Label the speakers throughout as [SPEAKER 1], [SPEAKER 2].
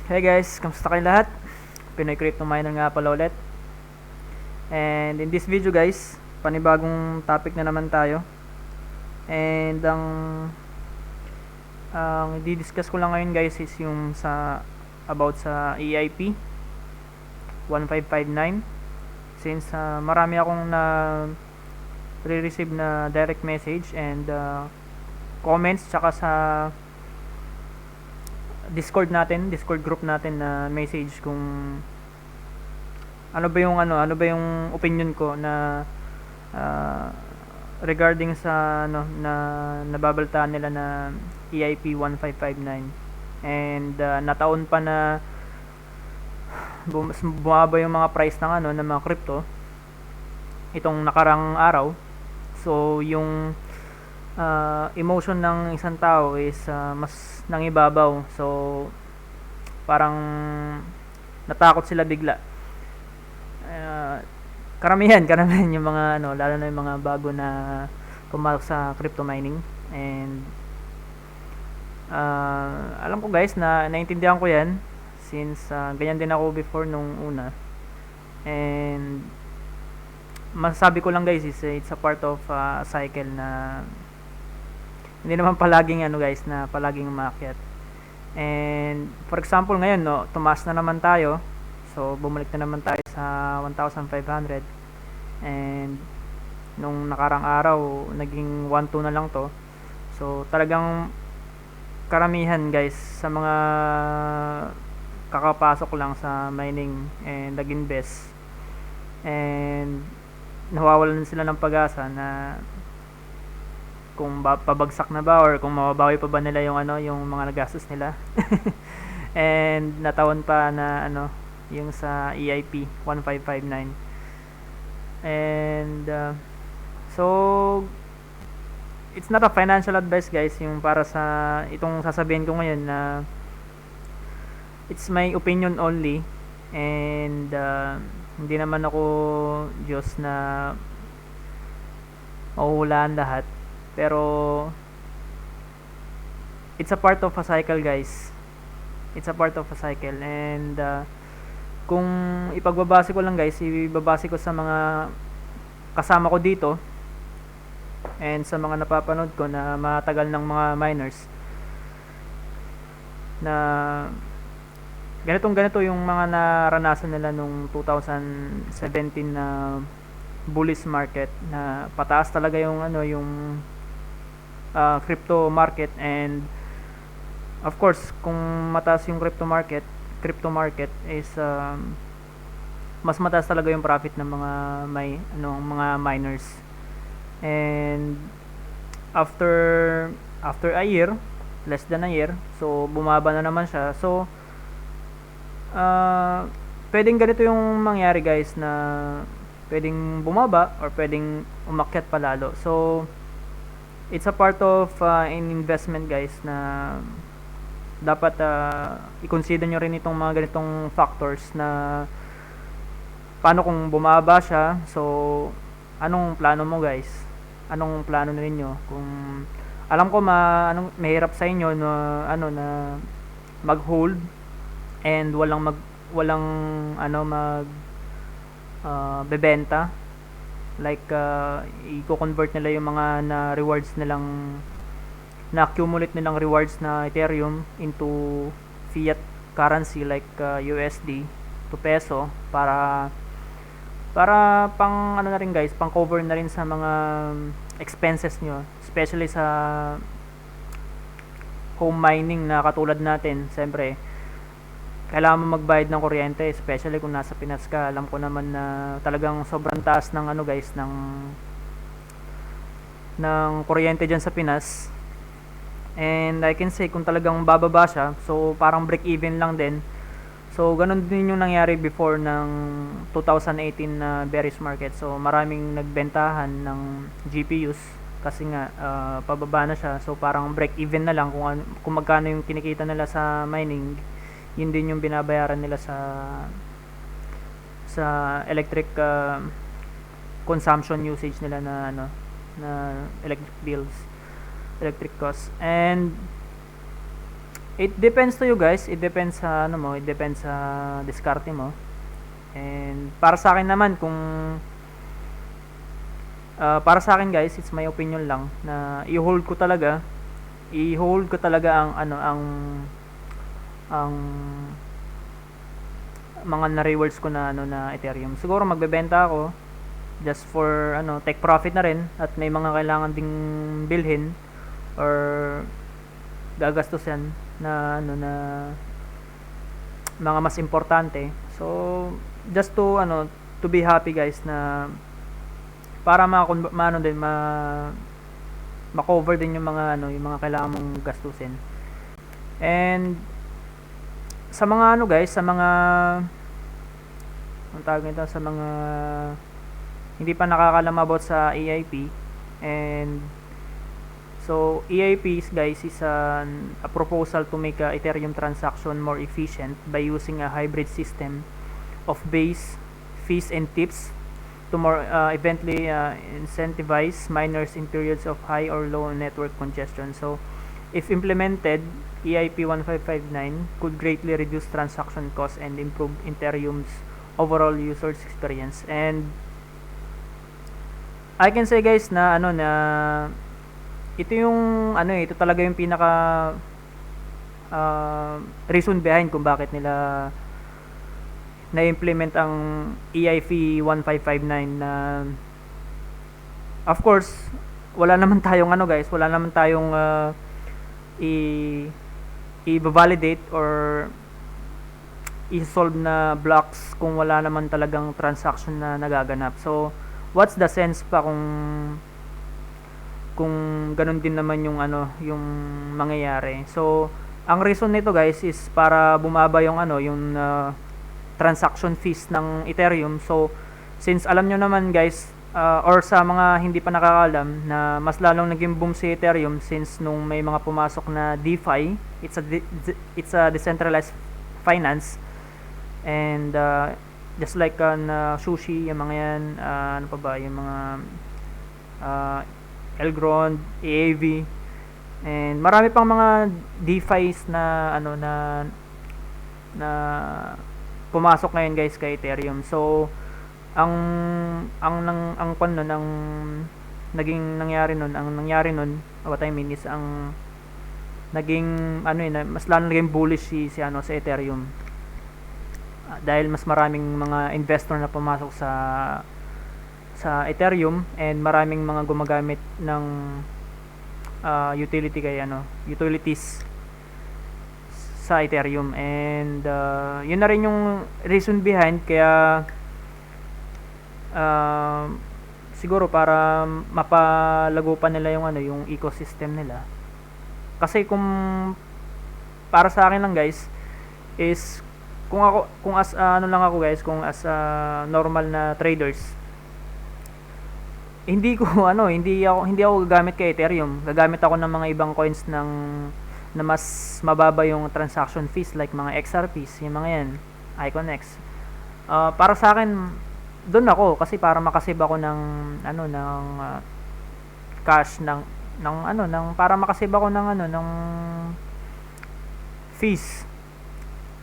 [SPEAKER 1] Hey guys, kamusta kayo lahat? Pinoy Crypto Miner nga pala ulit. And in this video guys, panibagong topic na naman tayo. And ang di-discuss ko lang ngayon guys is yung about sa EIP 1559. Since marami akong re-receive na direct message and comments tsaka sa Discord group natin na message kung ano ba yung opinion ko na regarding sa na nababaltaan nila na EIP 1559 and nataon pa na bumaba yung mga price ng ng mga crypto itong nakarang araw. So yung emotion ng isang tao is mas nangibabaw. So parang natakot sila bigla. Karamihan yung mga lalo na yung mga bago na pumasok sa crypto mining. And alam ko guys na naintindihan ko yan since ganyan din ako before nung una. And masasabi ko lang guys is it's a part of a cycle na hindi naman palaging guys na palaging umakyat. And for example ngayon tumaas na naman tayo. So bumalik na naman tayo sa 1,500 and nung nakarang araw naging 1.2 na lang to. So talagang karamihan guys sa mga kakapasok lang sa mining and nag-invest and nawawalan sila ng pag-asa na kung pabagsak na ba or kung mababawi pa ba nila yung mga nagastos nila. And natawan pa na yung sa EIP 1559. And so it's not a financial advice guys yung para sa itong sasabihin ko ngayon na it's my opinion only and hindi naman ako Diyos na mahuhulaan lahat. Pero it's a part of a cycle guys. It's a part of a cycle and kung ipagbabase ko lang guys, ibabase ko sa mga kasama ko dito and sa mga napapanood ko na matagal ng mga miners na ganito yung mga naranasan nila nung 2017 na bullish market na pataas talaga yung yung crypto market. And of course kung mataas yung crypto market is mas mataas talaga yung profit ng mga mga miners. And after a year, less than a year, so bumaba na naman siya. So pwedeng ganito yung mangyari guys na pwedeng bumaba or pwedeng umakyat palalo. So it's a part of an investment guys na dapat i-consider nyo rin itong mga ganitong factors na paano kung bumaba siya. So anong plano mo guys? Anong plano ninyo? Kung alam ko mahirap sa inyo na na mag-hold and walang bebenta, like i-convert nila yung mga na rewards nilang na-accumulate nilang rewards na Ethereum into fiat currency like USD to peso para pang na rin guys, pang cover na rin sa mga expenses nyo, especially sa home mining na katulad natin. Siyempre kailangan mo magbayad ng kuryente, especially kung nasa Pinas ka. Alam ko naman na talagang sobrang taas ng guys ng kuryente dyan sa Pinas. And I can say kung talagang bababa siya, so parang break even lang din. So ganun din yung nangyari before ng 2018 na bearish market. So maraming nagbentahan ng GPUs kasi nga pababa na siya. So parang break even na lang kung magkano yung kinikita nila sa mining, yun din yung binabayaran nila sa electric consumption usage nila na electric bills, electric costs. And It depends to you guys. It depends sa ano mo, it depends sa diskarte mo. And para sa akin naman kung para sa akin guys, it's my opinion lang na i-hold ko talaga ang ano ang mga na-rewards ko na ano na Ethereum. Siguro magbebenta ako just for ano, take profit na rin at may mga kailangan ding bilhin or gagastusin na ano na mga mas importante. So just to ano to be happy guys na para maano din ma-cover din yung mga ano yung mga kailangan mong gastusin. And sa mga ano guys, sa mga ang tawag nito, sa mga hindi pa nakakalam about sa EIP, and so EIP guys is a proposal to make a Ethereum transaction more efficient by using a hybrid system of base fees and tips to more eventually incentivize miners in periods of high or low network congestion. So if implemented, EIP 1559 could greatly reduce transaction costs and improve Ethereum's overall user experience. And I can say guys na ano na ito yung ano ito talaga yung pinaka reason behind kung bakit nila na-implement ang EIP 1559 na of course wala naman tayong ano guys, wala naman tayong i-validate or i-solve na blocks kung wala naman talagang transaction na nagaganap. So what's the sense pa kung ganun din naman yung ano yung mangyayari. So ang reason nito guys is para bumaba yung ano yung transaction fees ng Ethereum. So since alam nyo naman guys or sa mga hindi pa nakakaalam na mas lalong naging boom si Ethereum since nung may mga pumasok na DeFi, it's a decentralized finance, and just like Sushi, yung mga yan, ano pa ba, yung mga Elgrond, AAV, and marami pang mga DeFis na ano na pumasok ngayon guys kay Ethereum. So ang naging nangyari nun, what I mean is ang naging ano yun, mas lalo naging bullish si Ethereum dahil mas maraming mga investor na pumasok sa Ethereum, and maraming mga gumagamit ng utilities sa Ethereum. And yun na rin yung reason behind kaya siguro para mapalago pa nila yung ano yung ecosystem nila. Kasi kung para sa akin lang guys is kung as normal na traders, hindi ako gagamit kay Ethereum. Gagamit ako ng mga ibang coins na mas mababa yung transaction fees, like mga XRPs, yung mga yan, IconX. Para sa akin doon ako kasi para makasave ako ng cash para makasave ako ng fees.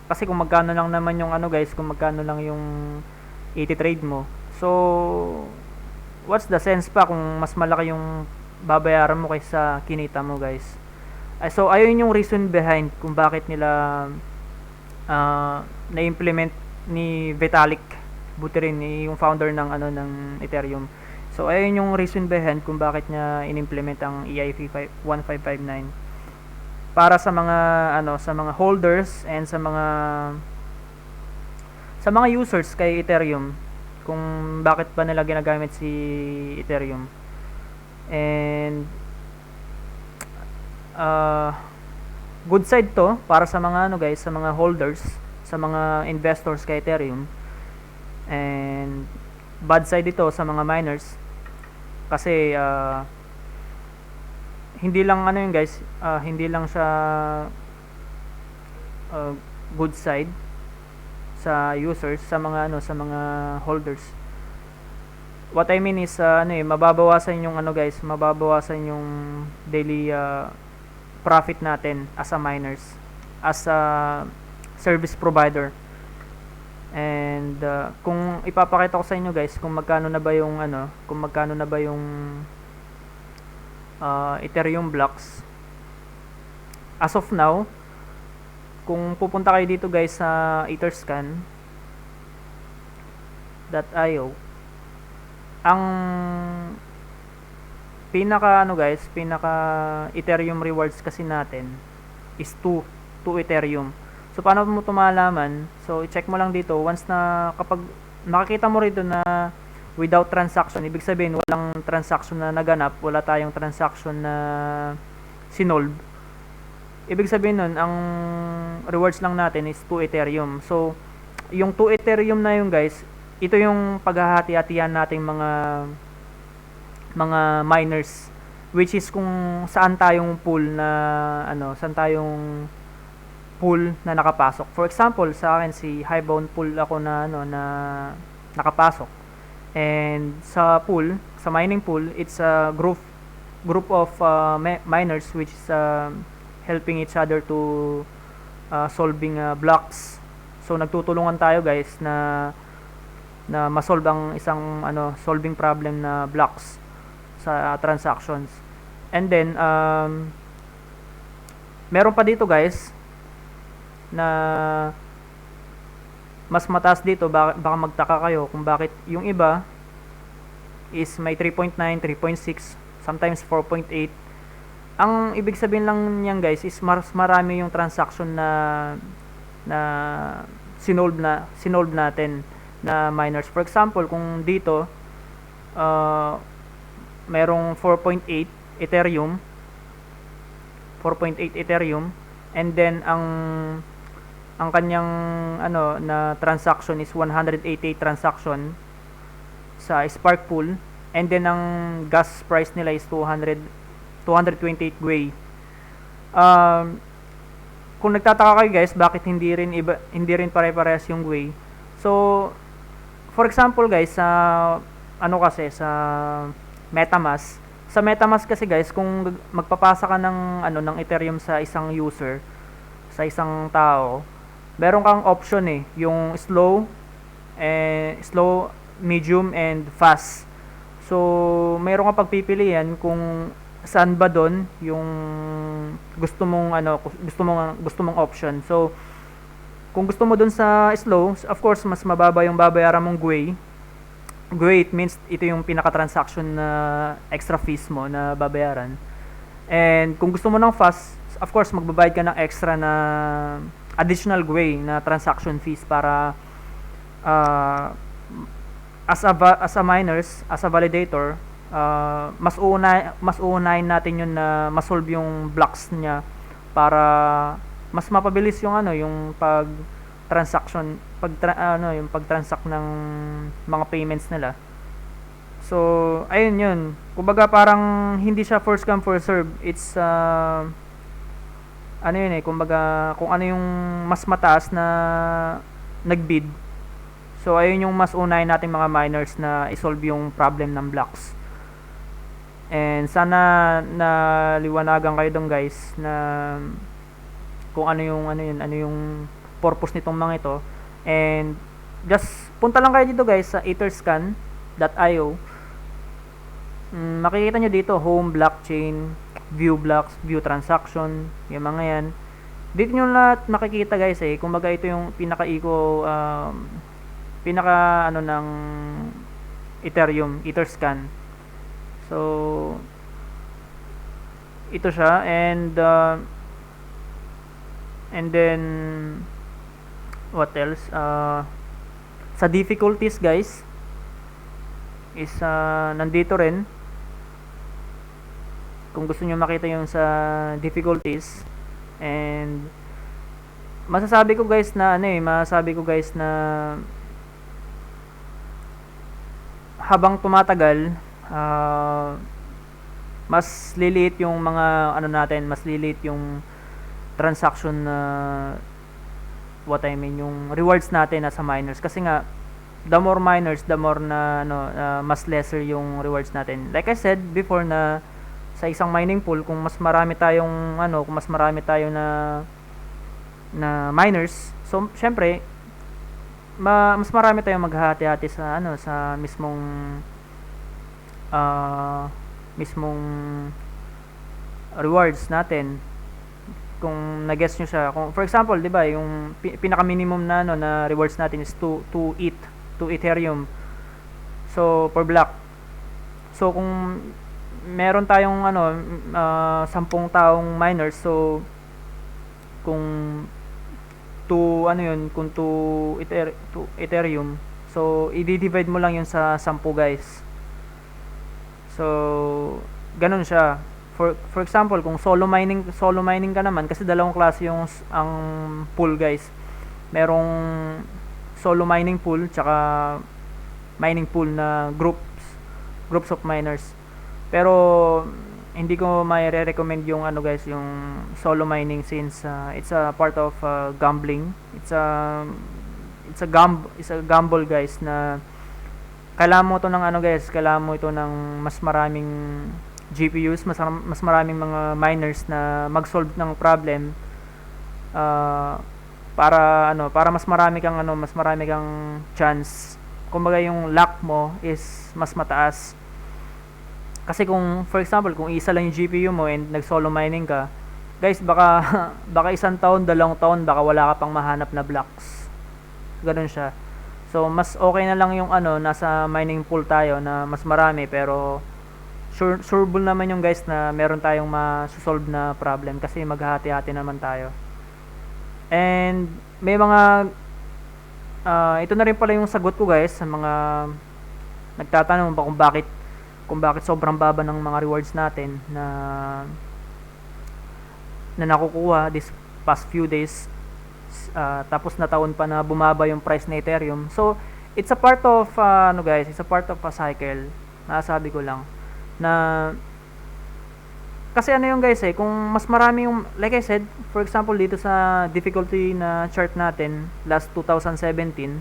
[SPEAKER 1] Kasi kung magkano lang naman yung kung magkano lang yung iti-trade mo. So what's the sense pa kung mas malaki yung babayaran mo kaysa kinita mo guys. So ayun yung reason behind kung bakit nila na-implement ni Vitalik Buterin, yung founder ng Ethereum. So ayun yung reason behind kung bakit niya in-implement ang EIP 1559 para sa mga holders and sa mga users kay Ethereum, kung bakit ba nila ginagamit si Ethereum. And good side to para sa mga sa mga holders, sa mga investors kay Ethereum, and bad side ito sa mga miners kasi hindi lang hindi lang siya good side sa users, sa mga holders. What I mean is mababawasan yung mababawasan yung daily profit natin as a miners. as a service provider. And kung ipapakita ko sa inyo guys kung magkano na ba yung Ethereum blocks as of now. Kung pupunta kayo dito guys sa etherscan.io, ang pinaka Ethereum rewards kasi natin is 2 Ethereum. So paano mo ito malalaman? So i-check mo lang dito once na kapag makikita mo rito na without transaction, ibig sabihin walang transaction na naganap, wala tayong transaction na sinolve. Ibig sabihin nun, ang rewards lang natin is 2 Ethereum. So yung 2 Ethereum na yun guys, ito yung paghahati-hatian nating mga miners, which is kung saan tayong pool na nakapasok. For example, sa akin si Highbound pool ako na nakapasok. And sa mining pool, it's a group of miners which is helping each other to solving blocks. So nagtutulungan tayo guys na ma-solve ang isang solving problem na blocks sa transactions. And then meron pa dito guys na mas mataas dito. Baka magtaka kayo kung bakit yung iba is may 3.9, 3.6, sometimes 4.8. Ang ibig sabihin lang niyan guys is mas marami yung transaction na sinolve natin na miners. For example, kung dito merong 4.8 Ethereum, and then ang kanyang na transaction is 188 transaction sa Spark pool, and then ang gas price nila is 228 GWei. Kung nagtataka kayo guys bakit hindi rin pare-parehas yung GWei. So for example guys, sa sa MetaMask kasi guys, kung magpapasa ka ng Ethereum sa isang user, sa isang tao, meron kang option yung slow, medium and fast. So meron kang pagpipilian kung saan ba doon yung gusto mong option. So kung gusto mo doon sa slow, of course mas mababa yung babayaran mong GWei. GWei, it means ito yung pinaka-transaction na extra fees mo na babayaran. And kung gusto mo ng fast, of course magbabayad ka ng extra na additional GWei na transaction fees para as a miners, as a validator, mas uunahin natin yun na ma-solve yung blocks niya para mas mapabilis yung yung yung pag-transact ng mga payments nila. So ayun yun. Kumbaga parang hindi siya first come first serve. It's kumbaga kung ano yung mas mataas na nagbid. So ayun yung mas unahin nating mga miners na i-solve yung problem ng blocks. And sana naliwanagan kayo dong guys na kung ano yung purpose nitong mga ito. And just punta lang kayo dito guys sa etherscan.io. Makikita nyo dito home, blockchain, view blocks, view transaction, yung mga yan. Dito nyo lahat nakikita guys kumbaga ito yung pinaka ng Ethereum, Etherscan. So ito siya, and then what else, sa difficulties guys is nandito rin kung gusto nyo makita yung sa difficulties. And masasabi ko guys na habang tumatagal mas liliit yung mga mas liliit yung transaction na yung rewards natin as a miners, kasi nga the more miners, the more na mas lesser yung rewards natin. Like I said before na sa isang mining pool, kung mas marami tayong na na miners. So syempre, mas marami tayong maghahati-hati sa ano sa mismong rewards natin. Kung na-guess nyo siya, kung for example, 'di ba, yung pinaka-minimum na ano na rewards natin is 2 Ethereum. So per block. So kung meron tayong 10 taong miners, so kung kung 2 Ethereum, so i-divide mo lang yun sa 10 guys. So ganun siya. For example, kung solo mining ka naman, kasi dalawang klase yung ang pool guys. Merong solo mining pool tsaka mining pool na groups of miners. Pero hindi ko may recommend yung guys, yung solo mining, since it's a part of gambling. It's a gamble guys, na kailangan mo to ng guys, kailangan mo ito ng mas maraming GPUs, mas maraming mga miners na mag-solve ng problem, para mas marami kang chance. Kumbaga yung luck mo is mas mataas. Kasi kung for example, kung isa lang yung GPU mo and nag-solo mining ka, guys, baka baka 1 taon, 2 taon, baka wala ka pang mahanap na blocks. Ganun siya. So mas okay na lang yung nasa mining pool tayo na mas marami, pero sureable naman yung guys na meron tayong ma-solve na problem, kasi maghahati-hati naman tayo. And may mga ito na rin pala yung sagot ko guys sa mga nagtatanong ba kung bakit sobrang baba ng mga rewards natin na nakukuha this past few days, tapos na taon pa na bumaba yung price na Ethereum. So it's a part of guys, it's a part of a cycle. Nasabi ko lang na kasi yung guys, kung mas marami yung, like I said, for example dito sa difficulty na chart natin last 2017,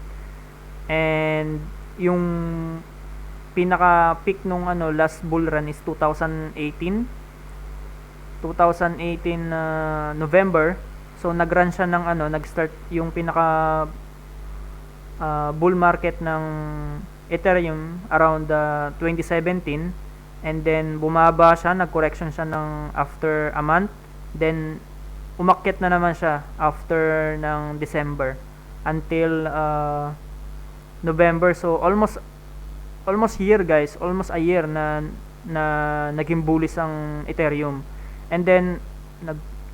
[SPEAKER 1] and yung pinaka peak nung last bull run is 2018 November. So nag-run siya ng nag-start yung pinaka bull market ng Ethereum around 2017. And then bumaba siya, nag-correction siya ng after a month. Then umakyat na naman siya after ng December until November. So almost year guys, almost a year na naging bullish ang Ethereum. And then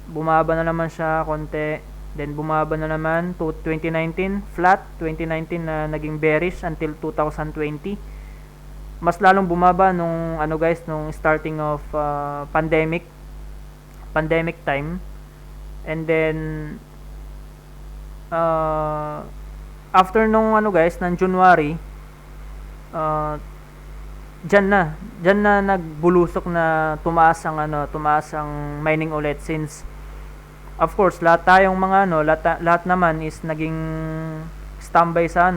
[SPEAKER 1] bumaba na naman siya konti. Then bumaba na naman to 2019, flat. 2019 na naging bearish until 2020. Mas lalong bumaba nung guys, nung starting of pandemic time. And then after nung guys, ng January, diyan na nagbulusok na tumaas ang mining ulit, since of course lahat tayong mga lahat naman is naging standby sa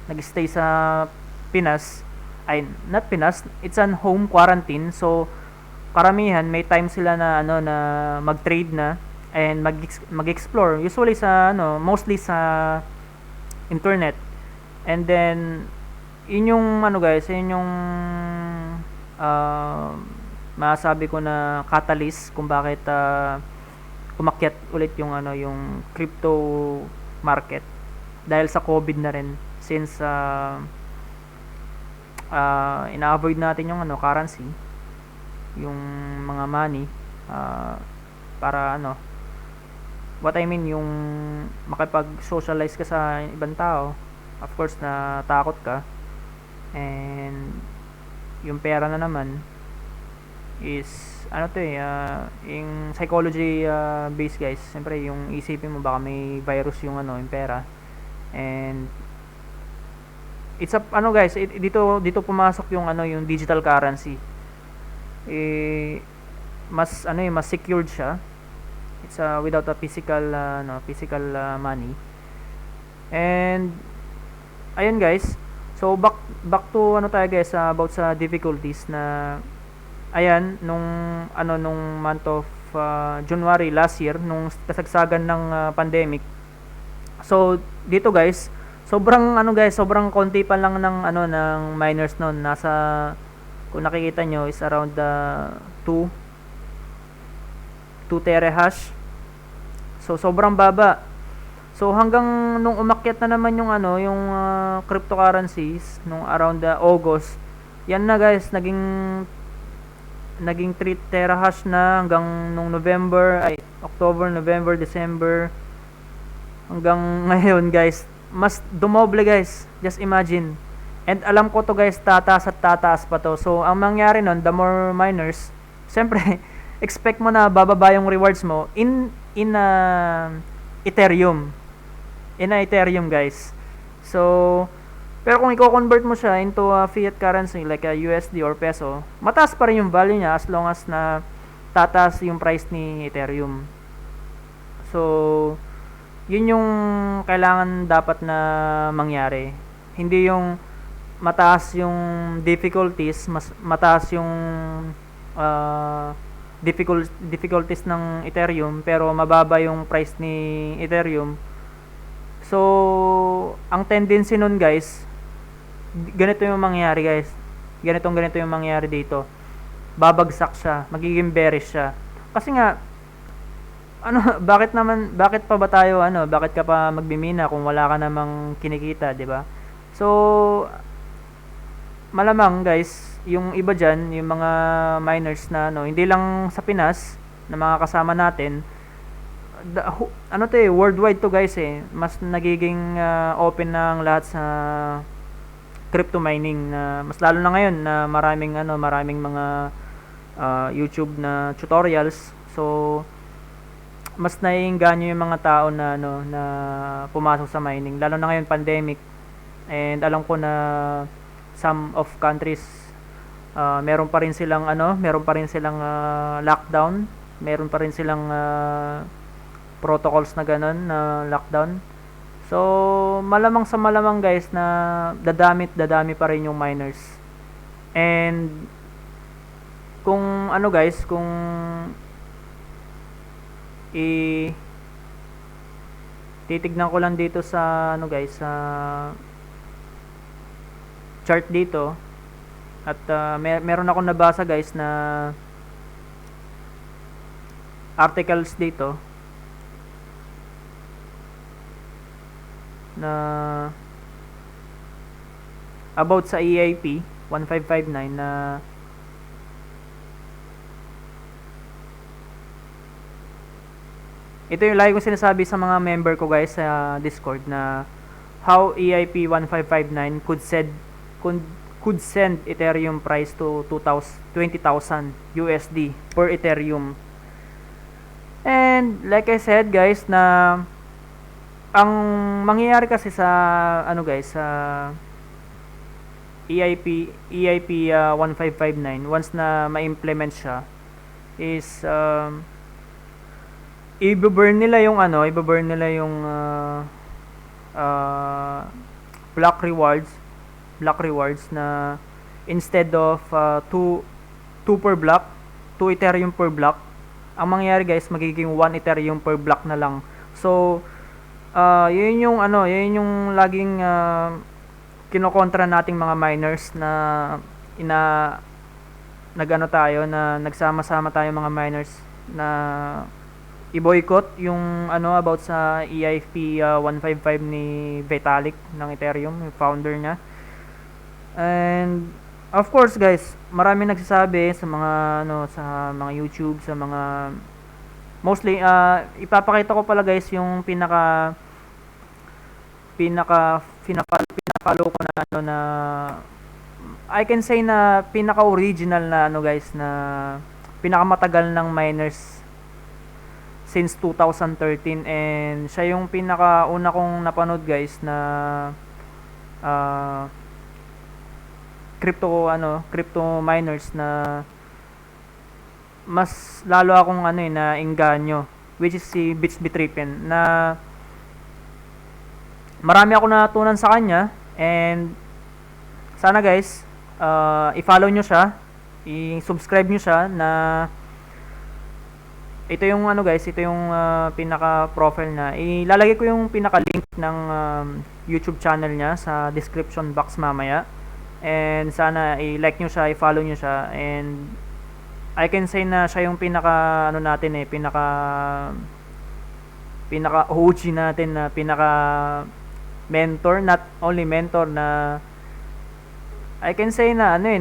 [SPEAKER 1] nag-stay sa Pinas. Ay, not Pinas, it's an home quarantine. So karamihan may time sila na na mag-trade na and mag-explore, usually sa mostly sa internet. And then yun yung guys, yun yung masabi ko na catalyst kung bakit umakyat ulit yung yung crypto market, dahil sa COVID na rin, since ina-avoid natin yung currency, yung mga money, para what I mean, yung makipag-socialize ka sa ibang tao. Of course na takot ka, and yung pera na naman is yung psychology based guys. Siyempre yung isipin mo baka may virus yung yung pera, and it's guys, dito pumasok yung yung digital currency. Mas mas secured siya. It's without a physical money. And ayun guys. So back to tayo guys, about sa difficulties na ayan nung month of January last year nung kasagsagan ng pandemic. So dito guys, sobrang konti pa lang ng ng miners noon. Nasa, kung nakikita nyo, is around 2 terahash. So sobrang baba. So hanggang nung umakyat na naman yung yung cryptocurrencies nung around August, yan na guys, naging 3 terahash na hanggang nung October, November, December, hanggang ngayon guys, mas dumoble guys. Just imagine. And alam ko to guys, tataas at tataas pa to. So ang mangyari nun, the more miners, siyempre expect mo na bababa yung rewards mo in Ethereum. Ethereum guys. So pero kung i-convert mo siya into fiat currency like USD or peso, mataas pa rin yung value niya as long as na tataas yung price ni Ethereum. So yun yung kailangan dapat na mangyari. Hindi yung mataas yung difficulties, mataas yung difficulties ng Ethereum pero mababa yung price ni Ethereum. So ang tendency nun guys, ganito yung mangyayari guys. Ganito yung mangyayari dito. Babagsak siya, magiging bearish siya. Kasi nga bakit pa ba tayo bakit ka pa magbimina kung wala ka namang kinikita, 'di ba? So malamang guys, yung iba diyan, yung mga miners na hindi lang sa Pinas na mga kasama natin, worldwide to guys mas nagiging open na ang lahat sa crypto mining, na mas lalo na ngayon na maraming mga YouTube na tutorials. So mas naiengganyo yung mga tao na na pumasok sa mining, lalo na ngayon pandemic. And alam ko na some of countries meron pa rin silang lockdown, meron pa rin silang protocols na ganun na lockdown. So malamang guys na dadami pa rin yung miners. And kung guys, kung titignan ko lang dito sa guys, sa chart dito, at meron akong nabasa guys na articles dito na about sa EIP 1559 na ito yung lagi kong sinasabi sa mga member ko guys sa Discord, na how EIP 1559 could send Ethereum price to 20,000 USD per Ethereum. And like I said guys, na ang mangyayari kasi sa guys, sa EIP 1559, once na ma-implement siya, is i-burn nila yung block rewards na instead of 2 per block, 2 Ethereum per block, ang mangyayari guys, magiging 1 Ethereum per block na lang. So yun yung laging kinokontra nating mga miners na nagsama-sama tayo mga miners na i-boycott yung about sa EIP 155 ni Vitalik ng Ethereum, yung founder niya. And of course guys, marami nagsasabi sa mga sa mga YouTube, sa mga mostly ipapakita ko pala guys yung pinaka follow ko na na I can say na pinaka original na guys, na pinakamatagal ng miners since 2013, and siya yung pinaka una kong napanood guys na crypto miners na mas lalo akong na engganyo, which is si Bitsbitrippen, na marami ako natutunan sa kanya. And sana guys, i-follow nyo siya, i-subscribe nyo siya, na ito yung ano guys, ito yung pinaka profile na. Ilalagay ko yung pinaka link ng YouTube channel niya sa description box mamaya. And sana i-like nyo siya, i-follow nyo siya. And I can say na siya yung pinaka ano natin pinaka OG natin, na pinaka mentor, not only mentor, na I can say na na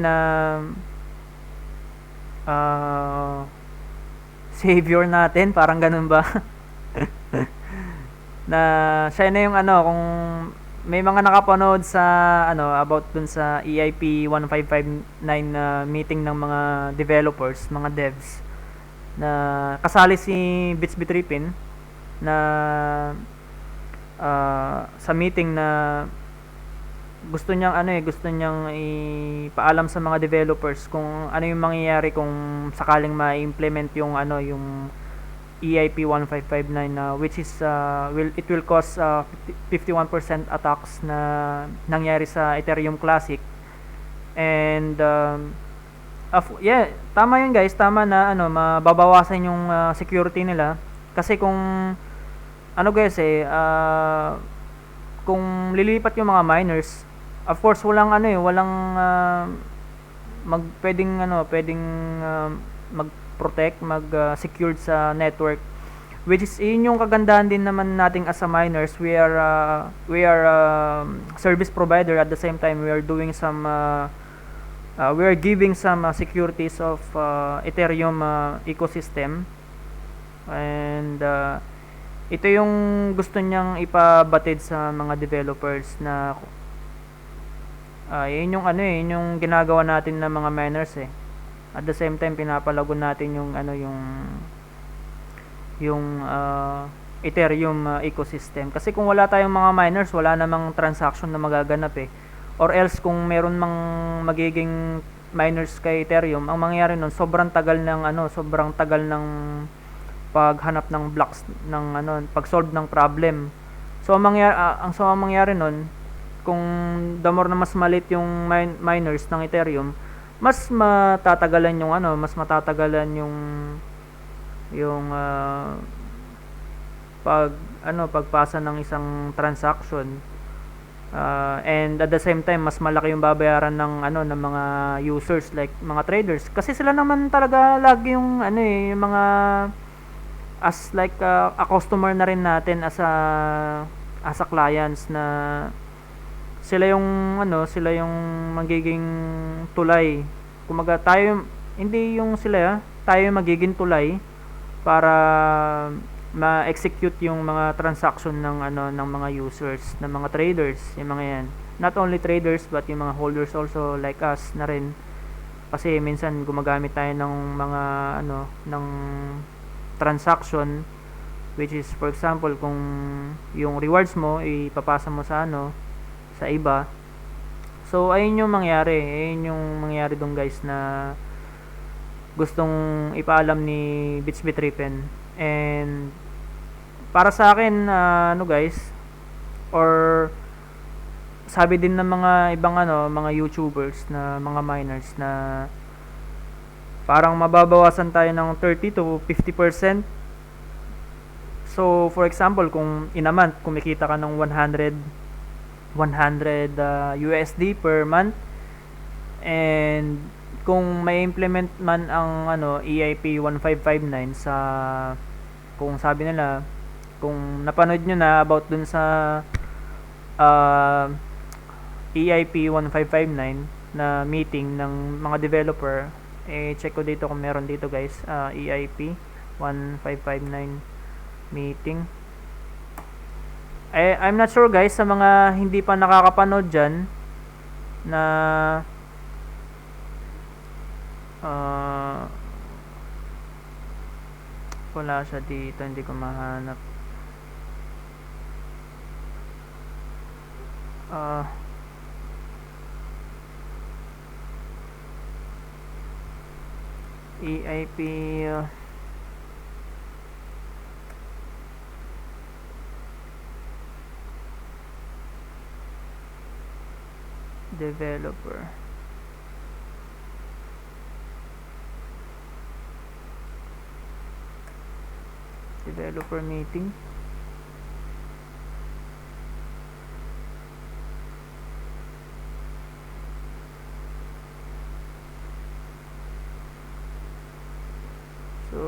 [SPEAKER 1] savior natin, parang ganun ba? Na siya na yung kung may mga nakapanood sa about dun sa EIP 1559 na meeting ng mga developers, mga devs, na kasali si Bits Bitripin na sa meeting, na gusto niyang ipaalam sa mga developers kung ano yung mangyayari kung sakaling ma-implement yung yung EIP 1559, which is it will cause 51% attacks na nangyari sa Ethereum Classic. And tama yun guys, tama na mababawasan yung security nila, kasi kung guys kung lilipat yung mga miners, of course walang pwedeng mag-protect, mag-secured sa network, which is yun yung kagandahan din naman nating as a miners. We are service provider, at the same time we are doing some we are giving some securities of Ethereum ecosystem. And ito yung gusto niyang ipabatid sa mga developers, na yun yung ginagawa natin ng mga miners At the same time pinapalago natin yung Ethereum ecosystem, kasi kung wala tayong mga miners, wala namang transaction na magaganap or else kung meron mang magiging miners kay Ethereum, ang mangyayari nun sobrang tagal ng paghanap ng blocks ng pag-solve ng problem. So ang mangyayari nun, kung the more na mas maliit yung miners ng Ethereum, mas matatagalan yung pagpasa ng isang transaction. And at the same time mas malaki yung babayaran ng mga users, like mga traders, kasi sila naman talaga lagi yung yung mga as like a customer na rin natin, as a clients, na sila yung magiging tulay. Kumaga tayo, hindi yung sila, tayo magiging tulay para ma-execute yung mga transaction ng mga users, ng mga traders, yung mga yan. Not only traders but yung mga holders also, like us na rin, kasi minsan gumagamit tayo ng mga ng transaction, which is for example kung yung rewards mo ipapasa mo sa sa iba. So ayun yung mangyari dong guys, na gustong ipaalam ni Bits Bitripin. And para sa akin guys, or sabi din ng mga ibang mga YouTubers na mga miners, na parang mababawasan tayo ng 30 to 50%. So for example, kung in a month kumikita ka ng 100 USD per month, and kung may implement man ang EIP 1559 sa, kung sabi nila, kung napanood nyo na about dun sa EIP 1559 na meeting ng mga developer, check ko dito kung meron dito guys, EIP 1559 meeting. I'm not sure guys, sa mga hindi pa nakakapanood dyan, na wala siya dito, hindi ko mahanap. EIP developer. developer meeting. So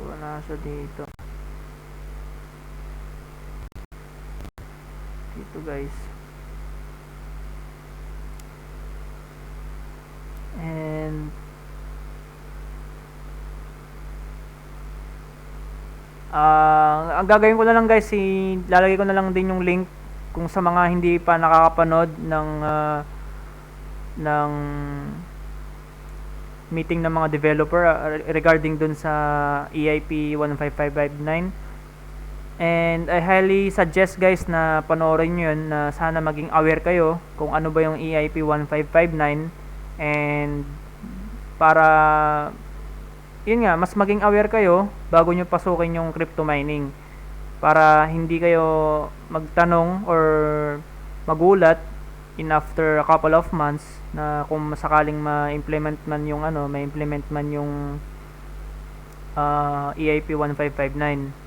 [SPEAKER 1] wala siya dito guys. And ang gagawin ko na lang guys, lalagay ko na lang din yung link kung sa mga hindi pa nakakapanood ng meeting ng mga developer regarding dun sa EIP 15559. And I highly suggest guys na panoorin nyo yun, na sana maging aware kayo kung ano ba yung EIP 1559, and para yun nga, mas maging aware kayo bago nyo pasukin yung crypto mining, para hindi kayo magtanong or magulat in after a couple of months na kung sakaling ma-implement man yung EIP 1559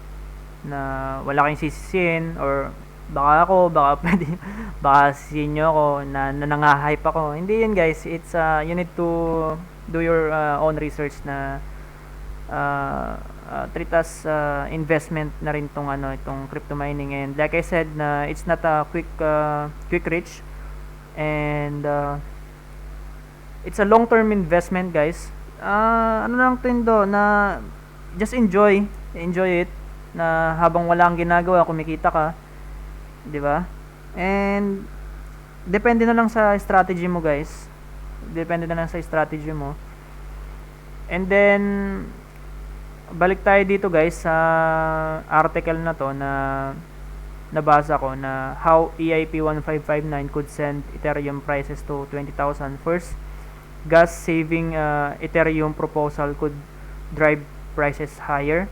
[SPEAKER 1] na wala kayong sisisihin, or baka sisihin nyo ako na nangahype ako. Hindi yun guys, it's you need to do your own research na treat as investment na rin itong crypto mining. And like I said, na it's not a quick rich, and it's a long term investment guys. Ano lang to na just enjoy it, na habang wala kang ginagawa, kumikita ka, 'di ba? And depende na lang sa strategy mo guys. And then balik tayo dito guys sa article na to na nabasa ko, na how EIP 1559 could send Ethereum prices to 20,000. First, gas saving Ethereum proposal could drive prices higher.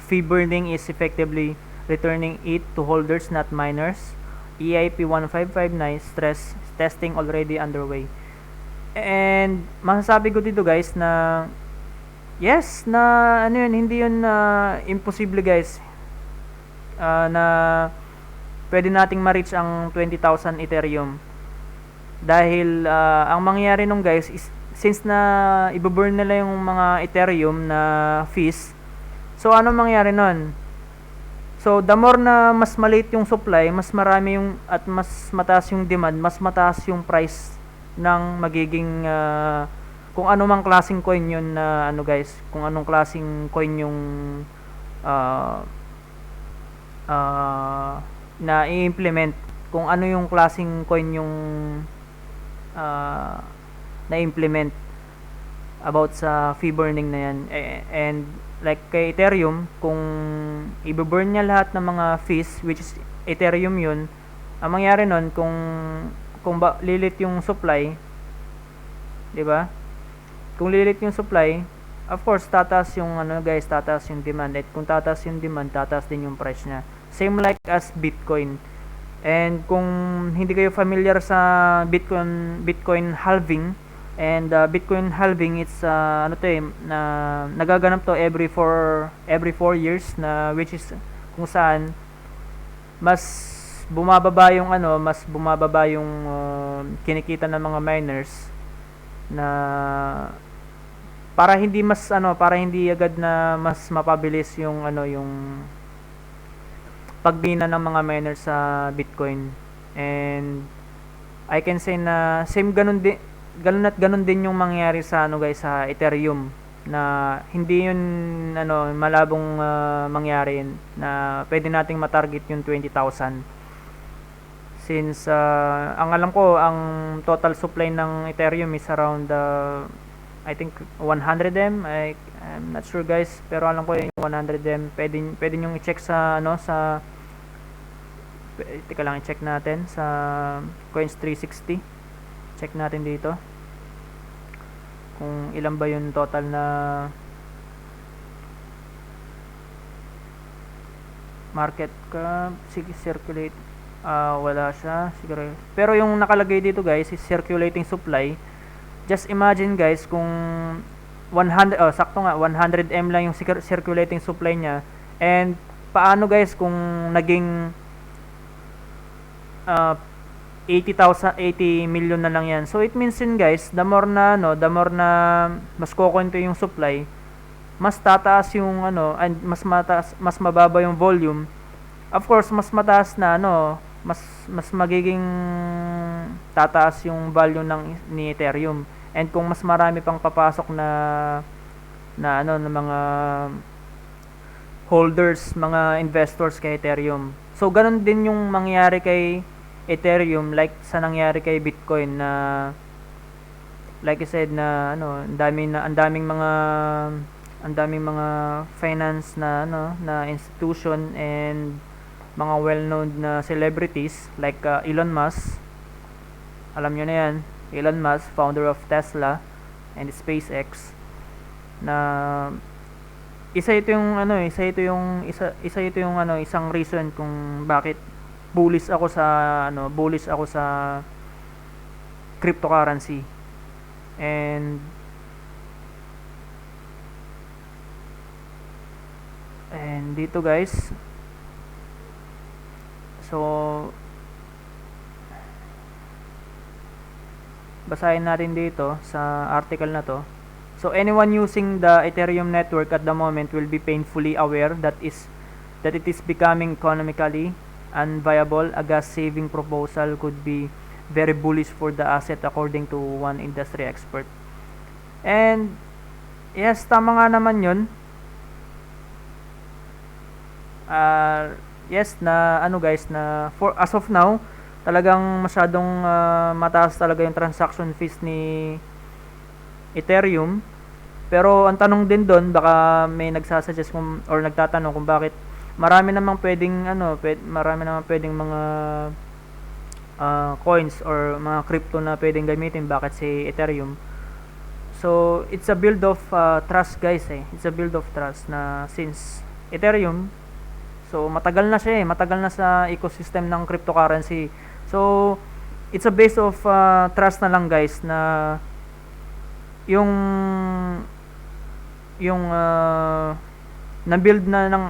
[SPEAKER 1] Fee burning is effectively returning it to holders, not miners. EIP 1559 stress testing already underway. And masasabi ko dito guys na yes, na hindi yun imposible guys, na pwede nating ma-reach ang 20,000 Ethereum. Dahil ang mangyayari nung guys is, since na i-burn nila yung mga Ethereum na fees, so ano mangyayari nun? So the more na mas maliit yung supply, mas marami yung at mas mataas yung demand, mas mataas yung price ng magiging kung ano mang klaseng coin yun na guys, kung anong klaseng coin yung na i-implement, kung ano yung klaseng coin yung na-implement about sa fee burning na yan. And like kay Ethereum, kung i-burn niya lahat ng mga fees, which is Ethereum yun, ang mangyari nun, kung lilit yung supply, 'di ba? Kung lilit yung supply, of course tataas yung tataas yung demand. At kung tataas yung demand, tataas din yung price niya. Same like as Bitcoin. And kung hindi kayo familiar sa Bitcoin halving, and Bitcoin halving, it's na nagaganap to every 4 years, na which is kung saan mas bumababa yung kinikita ng mga miners, na para hindi agad na mas mapabilis yung pagbina ng mga miners sa Bitcoin. And I can say na ganun din yung mangyayari sa sa Ethereum, na hindi yun malabong mangyari na pwede nating matarget yung 20,000, since ang alam ko ang total supply ng Ethereum is around I think 100M. I'm not sure guys, pero alam ko yung 100M. Pwede nyo i-check sa teka lang, i-check natin sa Coins 360. Check natin dito kung ilan ba yung total na market cap. Sige, circulate, wala siya siguro, pero yung nakalagay dito guys is circulating supply. Just imagine guys, kung 100, sakto nga, 100M lang yung circulating supply niya. And paano guys kung naging 80 million na lang yan. So it means yun guys, the more na mas kukunti yung supply, mas tataas yung and mas mababa yung volume. Of course, mas mataas na mas magiging tataas yung value ni Ethereum. And kung mas marami pang papasok na mga holders, mga investors kay Ethereum. So ganun din yung mangyayari kay Ethereum like sa nangyari kay Bitcoin na like I said na ang daming mga finance na institution and mga well-known na celebrities like Elon Musk. Alam niyo na 'yan, Elon Musk, founder of Tesla and SpaceX, na isa ito yung isang reason kung bakit bullish ako sa cryptocurrency. And dito guys, so basahin natin dito sa article na to. So anyone using the Ethereum network at the moment will be painfully aware that it is becoming economically unviable. A gas saving proposal could be very bullish for the asset according to one industry expert. And yes, tama nga naman yun. Yes, na guys, na for as of now talagang masyadong mataas talaga yung transaction fees ni Ethereum. Pero ang tanong din doon, baka may nagsasuggest or nagtatanong kung bakit marami namang pwedeng mga coins or mga crypto na pwedeng gamitin, bakit si Ethereum. So it's a build of trust guys It's a build of trust na since Ethereum, so matagal na sa ecosystem ng cryptocurrency. So it's a base of trust na lang guys, na yung na-build na ng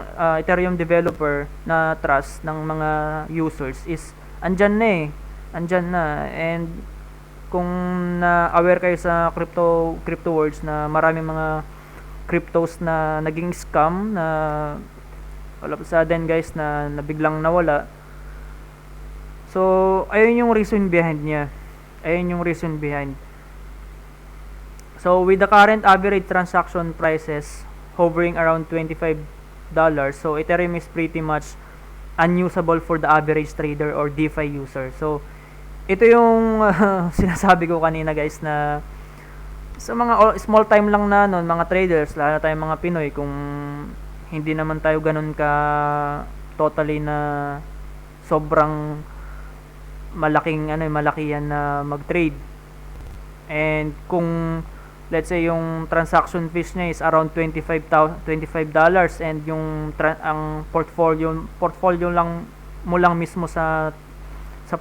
[SPEAKER 1] Ethereum developer na trust ng mga users is andyan na. And kung na-aware kayo sa crypto worlds na maraming mga cryptos na naging scam, na all of a sudden guys na biglang nawala. So ayun yung reason behind niya. So with the current average transaction prices hovering around $25, so Ethereum is pretty much unusable for the average trader or DeFi user. So ito yung sinasabi ko kanina guys, na sa mga small time lang na mga traders, lalo tayong mga Pinoy, kung hindi naman tayo ganun ka totally na sobrang malaki yan na mag-trade. And kung let's say yung transaction fees niya is around $25, and yung ang portfolio lang mo lang mismo sa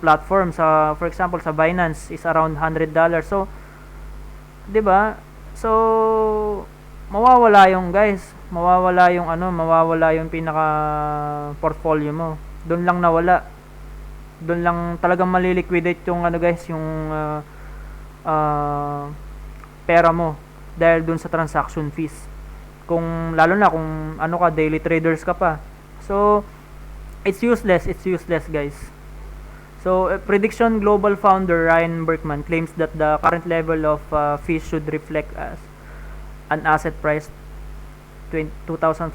[SPEAKER 1] platform, for example sa Binance is around $100. So 'di ba? So mawawala yung pinaka portfolio mo. Doon lang nawala. Doon lang talagang maliliquidate yung pera mo dahil dun sa transaction fees. Lalo na kung daily traders ka pa. So it's useless guys. So Prediction Global founder Ryan Berkman claims that the current level of fees should reflect as an asset price $2,500.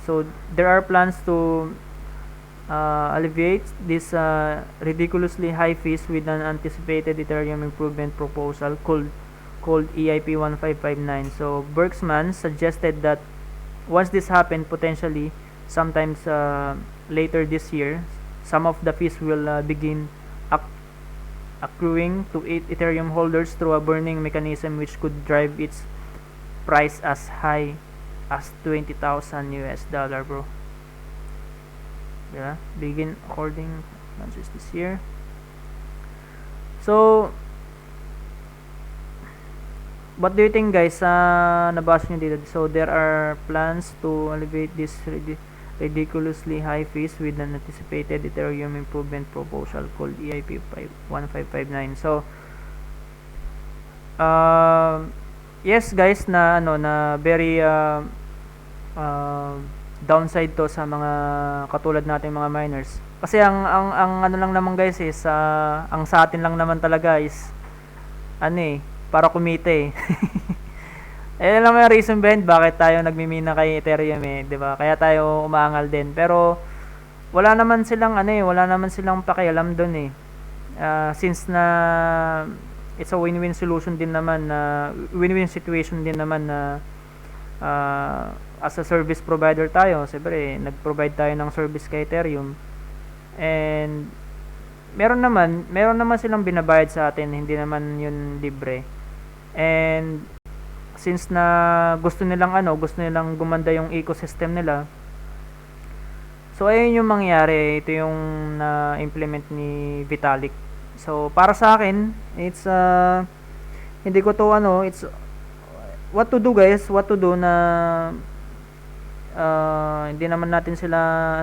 [SPEAKER 1] So there are plans to alleviate this ridiculously high fees with an anticipated Ethereum improvement proposal called EIP 1559. So Berkman suggested that once this happened, potentially sometimes later this year, some of the fees will begin accruing to Ethereum holders through a burning mechanism which could drive its price as high as $20,000 bro. Yeah, begin according launches this year. So what do you think guys sa nabasa nyo dito? So there are plans to elevate this ridiculously high fees with an anticipated Ethereum improvement proposal called EIP 1559. So yes guys, na ano na very downside to sa mga katulad nating mga miners. Kasi ang ano lang naman guys is ang sa atin lang naman talaga is ano para kumita eh lang may reason behind bakit tayo nagmimina kay Ethereum 'di ba? Kaya tayo umaangal din. Pero wala naman silang wala naman silang pakialam doon since na it's a win-win solution din naman na win-win situation din naman na as a service provider tayo, siyempre nag-provide tayo ng service kay Ethereum. And meron naman silang binabayad sa atin, hindi naman yun libre. And since na gusto nilang gumanda yung ecosystem nila, so ayun yung mangyari. Ito yung na-implement ni Vitalik. So para sa akin, it's hindi ko to it's what to do guys, what to do na hindi naman natin sila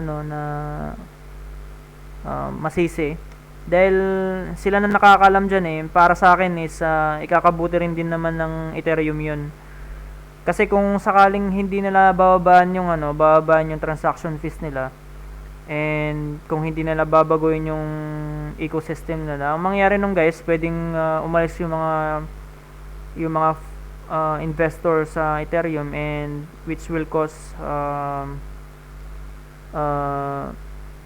[SPEAKER 1] masisi dahil sila na nakakaalam dyan para sa akin is ikakabuti rin din naman ng Ethereum yun. Kasi kung sakaling hindi nila bababaan yung transaction fees nila, and kung hindi nila babaguhin yung ecosystem nila, ang mangyari nung guys, pwedeng umalis yung mga investor sa Ethereum, and which will cause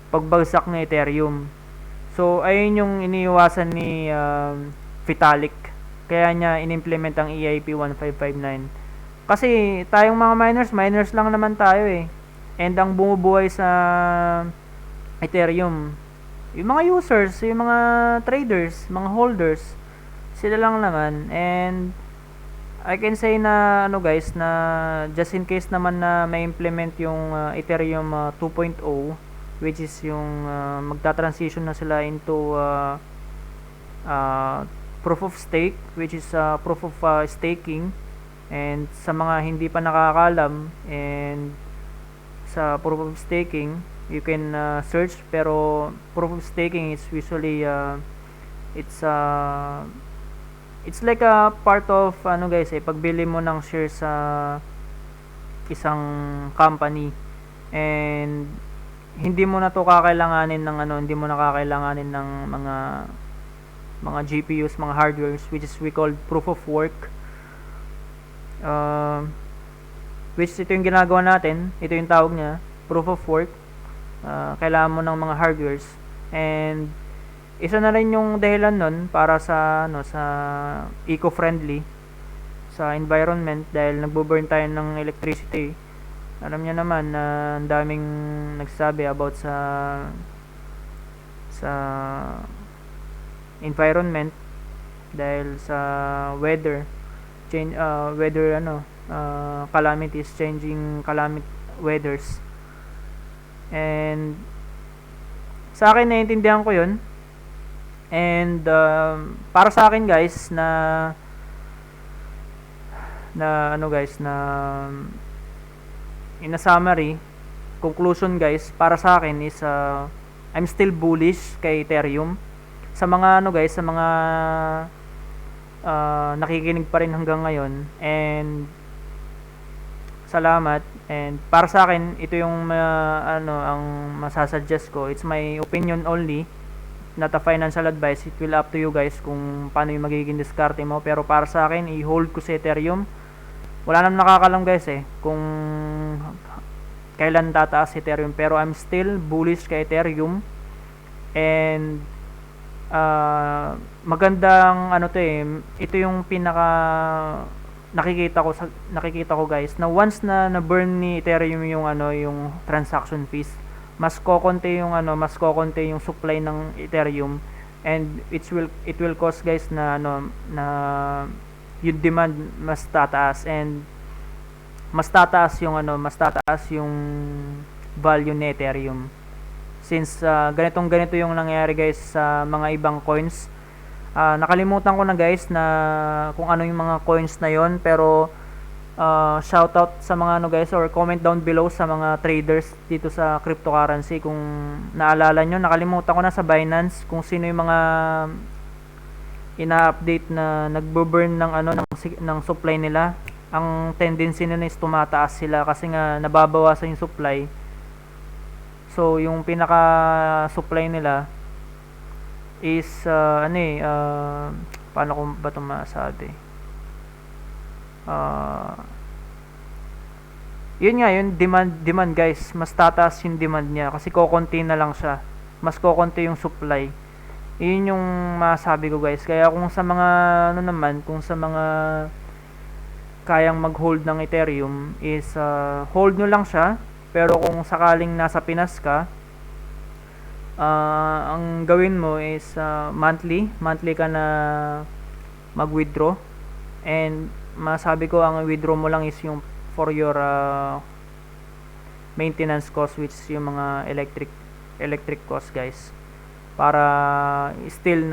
[SPEAKER 1] pagbagsak ng Ethereum. So ayun yung iniiwasan ni Vitalik, kaya niya inimplement ang EIP 1559. Kasi tayong mga miners lang naman tayo and ang bumubuhay sa Ethereum, yung mga users, yung mga traders, mga holders, sila lang naman. And I can say na guys, na just in case naman na may implement yung Ethereum 2.0, which is yung magta-transition na sila into proof of stake, which is proof of staking. And sa mga hindi pa nakakaalam, and sa proof of staking, you can search, pero proof of staking is usually it's like a part of guys pagbili mo ng share sa isang company, and hindi mo na to kakailanganin ng hindi mo na kakailanganin ng mga GPUs, mga hardwares, which is we call proof of work, which ito yung ginagawa natin, ito yung tawag niya, proof of work. Kailangan mo ng mga hardwares, and isa na rin yung dahilan nun para sa sa eco-friendly sa environment, dahil nagbo-burn tayo ng electricity. Alam niyo naman na ang daming nagsasabi about sa environment dahil sa weather change, calamities, changing weathers. And sa akin naiintindihan ko 'yun. And para sa akin guys na in a summary, conclusion guys, para sa akin is I'm still bullish kay Ethereum. Sa mga sa mga nakikinig pa rin hanggang ngayon, and salamat. And para sa akin, ito yung ang masasuggest ko. It's my opinion only, not a financial advice. It will up to you guys kung paano yung magiging diskarte mo. Pero para sa akin, i-hold ko si Ethereum. Wala nang nakakalam guys kung kailan tataas si Ethereum, pero I'm still bullish kay Ethereum. And magandang ito yung pinaka nakikita ko guys, na once na burn ni Ethereum yung yung transaction fees, mas kokonti yung supply ng Ethereum, and it will cause guys na yung demand mas tataas, and mas tataas yung value ni Ethereum. Since ganito yung nangyayari guys sa mga ibang coins, Nakalimutan ko na guys na kung ano yung mga coins na yon, pero shoutout sa mga ano guys, or comment down below sa mga traders dito sa cryptocurrency kung naalala nyo. Nakalimutan ko na sa Binance kung sino yung mga ina-update na nagbo-burn ng ano ng supply nila. Ang tendency nila is tumataas sila kasi nga nababawasan yung supply. So yung pinaka supply nila is paano ko ba ito masabi? Yun nga, yun demand guys, mas tataas yung demand niya kasi kokonti na lang siya, mas kokonti yung supply. Yun yung masabi ko guys. Kaya kung sa mga kung sa mga kayang mag-hold ng Ethereum is hold nyo lang siya. Pero kung sakaling nasa Pinas ka, ang gawin mo is monthly ka na mag-withdraw, and masabi ko ang withdraw mo lang is yung for your maintenance cost, which is yung mga electric cost guys, para still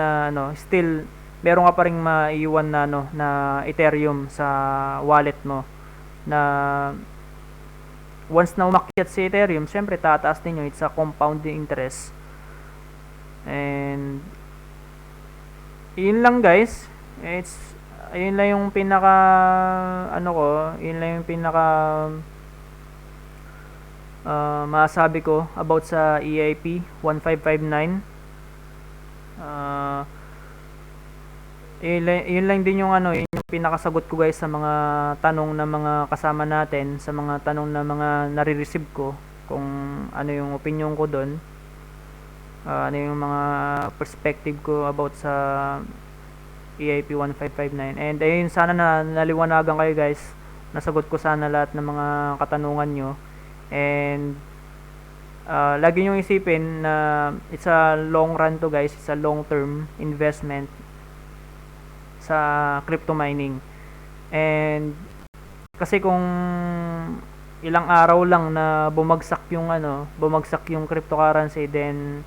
[SPEAKER 1] meron ka pa ring maiwan na na Ethereum sa wallet mo, na once na umakyat si Ethereum, syempre tataas din yun. It's a compounding interest. And yun lang guys. Yun lang yung pinaka masabi ko about sa EIP 1559. Yun lang din yung yun yung pinakasagot ko guys sa mga tanong na mga kasama natin, sa mga tanong na mga nare-receive ko, kung ano yung opinion ko doon, ano yung mga perspective ko about sa EIP 1559. And ayun, sana na naliwanagan kayo guys, nasagot ko sana lahat ng mga katanungan nyo. And lagi nyo isipin na it's a long run to guys, it's a long term investment sa crypto mining. And kasi kung ilang araw lang na bumagsak yung cryptocurrency, then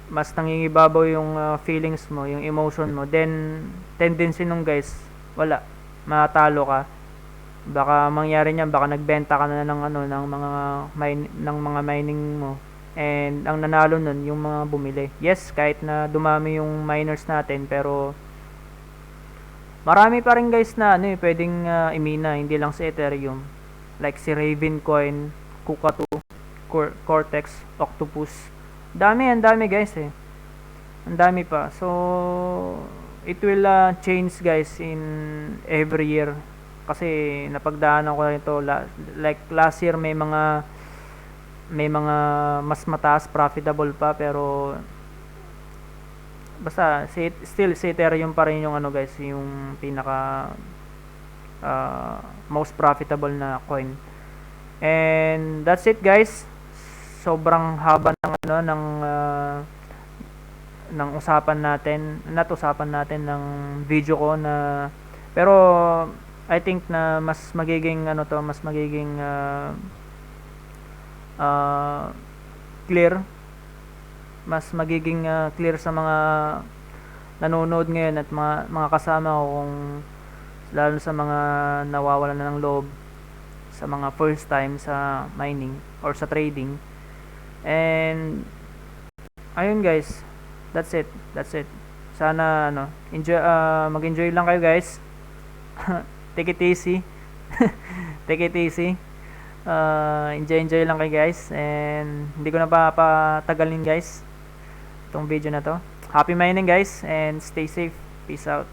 [SPEAKER 1] mas nangingibabaw yung feelings mo, yung emotion mo, then tendency nung guys, wala, matalo ka. Baka mangyari niyan, baka nagbenta ka na ng mga mining mo, and ang nanalo nun yung mga bumili. Yes, kahit na dumami yung miners natin, pero marami pa rin guys na pwedeng imina, hindi lang sa Ethereum, like si Ravencoin, Kukatu, Cortex, Octopus. Ang dami guys ang dami pa. So it will change guys in every year, kasi napagdaanan ko na ito. Like last year may mga mas mataas, profitable pa, pero basta still si Ethereum pa rin yung guys, yung pinaka most profitable na coin. And that's it guys. Sobrang haba ng usapan natin ng video ko na, pero I think na mas magiging clear, mas magiging clear sa mga nanonood ngayon at mga kasama ko, kung lalo sa mga nawawalan na ng loob sa mga first time sa mining or sa trading. And ayun guys, that's it. Sana enjoy, mag-enjoy lang kayo guys. Take it easy. Enjoy lang kayo guys, and hindi ko na papatagalin guys itong video na to. Happy mining guys, and stay safe. Peace out.